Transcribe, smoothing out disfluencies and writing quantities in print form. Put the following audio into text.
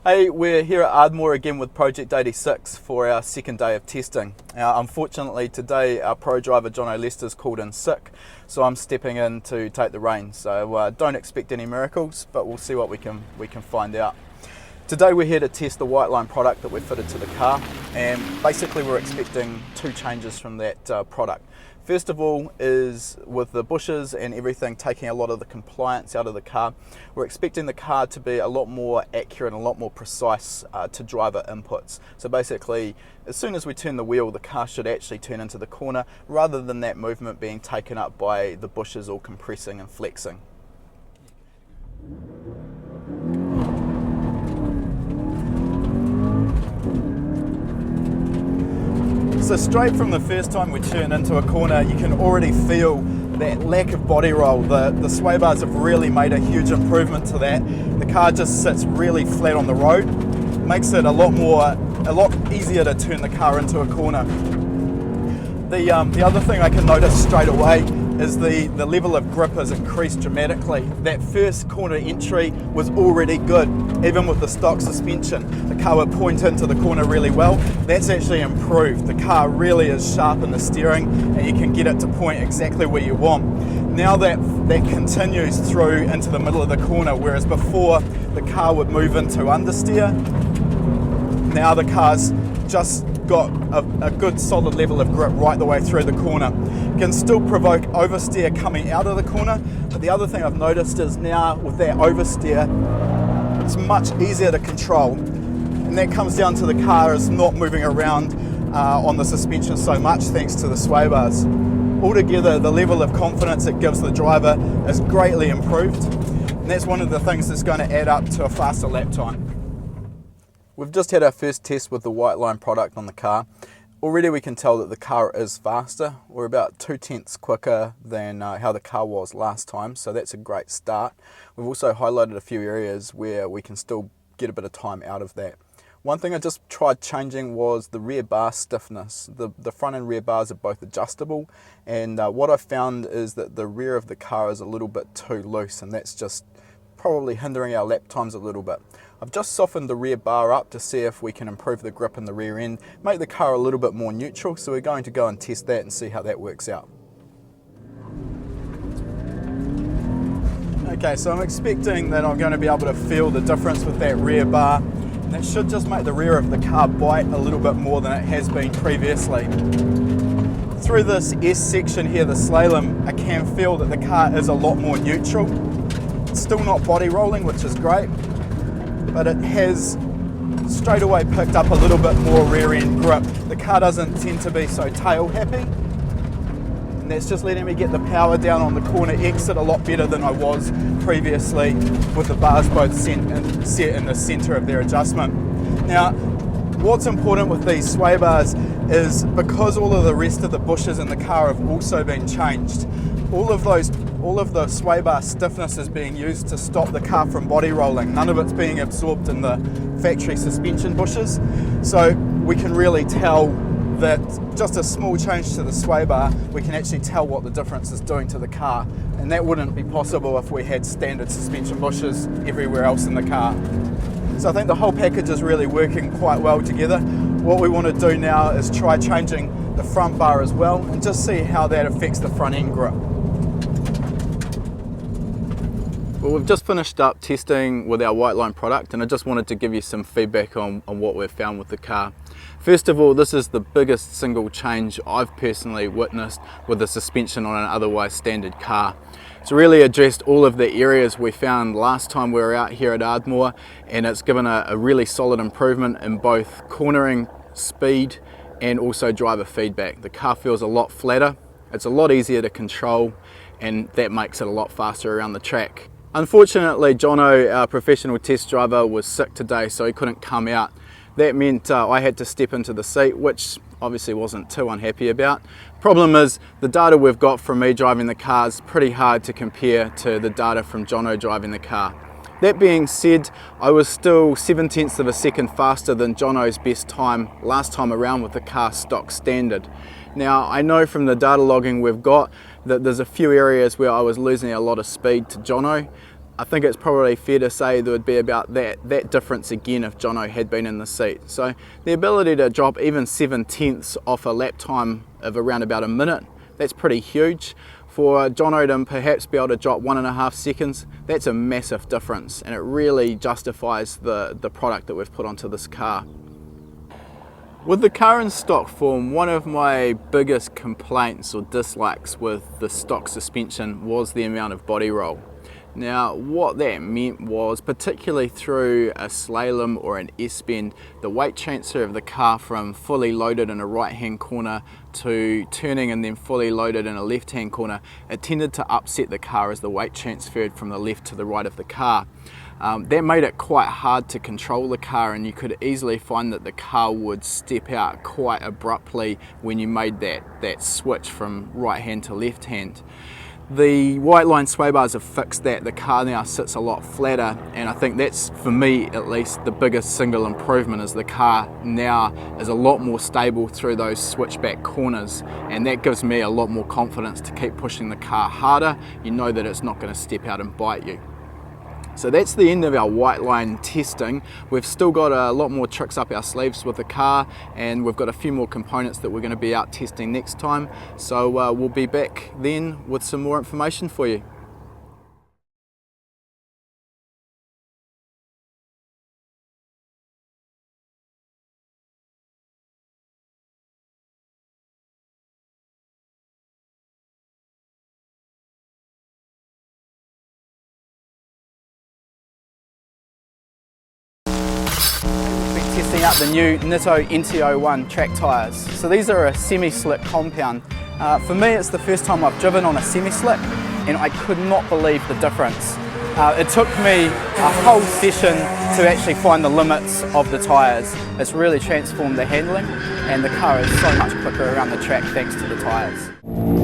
Hey, we're here at Ardmore again with Project 86 for our second day of testing. Unfortunately today our pro driver Jono Lester's called in sick, so I'm stepping in to take the reins. So don't expect any miracles, but we'll see what we can find out. Today we're here to test the Whiteline product that we've fitted to the car, and basically we're expecting two changes from that product. First of all is with the bushes and everything taking a lot of the compliance out of the car, we're expecting the car to be a lot more accurate and a lot more precise to driver inputs. So basically, as soon as we turn the wheel, the car should actually turn into the corner rather than that movement being taken up by the bushes all compressing and flexing. So straight from the first time we turn into a corner, you can already feel that lack of body roll. The sway bars have really made a huge improvement to that. The car just sits really flat on the road, makes it a lot easier to turn the car into a corner. The other thing I can notice straight away is the level of grip has increased dramatically. That first corner entry was already good, even with the stock suspension. The car would point into the corner really well. That's actually improved. The car really is sharp in the steering and you can get it to point exactly where you want. Now that continues through into the middle of the corner, whereas before the car would move into understeer, now the car's just got a good solid level of grip right the way through the corner. Can still provoke oversteer coming out of the corner, but the other thing I've noticed is now with that oversteer, it's much easier to control, and that comes down to the car is not moving around on the suspension so much thanks to the sway bars. Altogether, the level of confidence it gives the driver is greatly improved, and that's one of the things that's going to add up to a faster lap time. We've just had our first test with the Whiteline product on the car. Already we can tell that the car is faster. We're about 2/10 quicker than how the car was last time, so that's a great start. We've also highlighted a few areas where we can still get a bit of time out of that. One thing I just tried changing was the rear bar stiffness. The front and rear bars are both adjustable, and what I found is that the rear of the car is a little bit too loose, and that's just probably hindering our lap times a little bit. I've just softened the rear bar up to see if we can improve the grip in the rear end, make the car a little bit more neutral, so we're going to go and test that and see how that works out. Okay, so I'm expecting that I'm going to be able to feel the difference with that rear bar, and that should just make the rear of the car bite a little bit more than it has been previously. Through this S section here, the Slalom, I can feel that the car is a lot more neutral. It's still not body rolling, which is great, but it has straight away picked up a little bit more rear end grip. The car doesn't tend to be so tail happy, and that's just letting me get the power down on the corner exit a lot better than I was previously with the bars both set in the center of their adjustment. Now, what's important with these sway bars is because all of the rest of the bushes in the car have also been changed, all of the sway bar stiffness is being used to stop the car from body rolling. None of it's being absorbed in the factory suspension bushes. So we can really tell that just a small change to the sway bar, we can actually tell what the difference is doing to the car. And that wouldn't be possible if we had standard suspension bushes everywhere else in the car. So I think the whole package is really working quite well together. What we want to do now is try changing the front bar as well and just see how that affects the front end grip. Well, we've just finished up testing with our Whiteline product, and I just wanted to give you some feedback on what we've found with the car. First of all, this is the biggest single change I've personally witnessed with the suspension on an otherwise standard car. It's really addressed all of the areas we found last time we were out here at Ardmore, and it's given a really solid improvement in both cornering, speed, and also driver feedback. The car feels a lot flatter, it's a lot easier to control, and that makes it a lot faster around the track. Unfortunately, Jono, our professional test driver, was sick today, so he couldn't come out. That meant I had to step into the seat, which obviously wasn't too unhappy about. Problem is, the data we've got from me driving the car is pretty hard to compare to the data from Jono driving the car. That being said, I was still 7/10 of a second faster than Jono's best time last time around with the car stock standard. Now, I know from the data logging we've got that there's a few areas where I was losing a lot of speed to Jono, I think it's probably fair to say there would be about that difference again if Jono had been in the seat. So the ability to drop even 7/10 off a lap time of around about a minute, that's pretty huge. For Jono to perhaps be able to drop 1.5 seconds, that's a massive difference, and it really justifies the product that we've put onto this car. With the car in stock form, one of my biggest complaints or dislikes with the stock suspension was the amount of body roll. Now what that meant was, particularly through a slalom or an S-bend, the weight transfer of the car from fully loaded in a right hand corner to turning and then fully loaded in a left hand corner, it tended to upset the car as the weight transferred from the left to the right of the car. That made it quite hard to control the car, and you could easily find that the car would step out quite abruptly when you made that switch from right hand to left hand. The Whiteline sway bars have fixed that. The car now sits a lot flatter, and I think that's, for me at least, the biggest single improvement is the car now is a lot more stable through those switchback corners, and that gives me a lot more confidence to keep pushing the car harder. You know that it's not going to step out and bite you. So that's the end of our Whiteline testing. We've still got a lot more tricks up our sleeves with the car, and we've got a few more components that we're going to be out testing next time. So we'll be back then with some more information for you. Testing out the new Nitto NT01 track tyres. So these are a semi-slick compound. For me, it's the first time I've driven on a semi-slick, and I could not believe the difference. It took me a whole session to actually find the limits of the tyres. It's really transformed the handling, and the car is so much quicker around the track thanks to the tyres.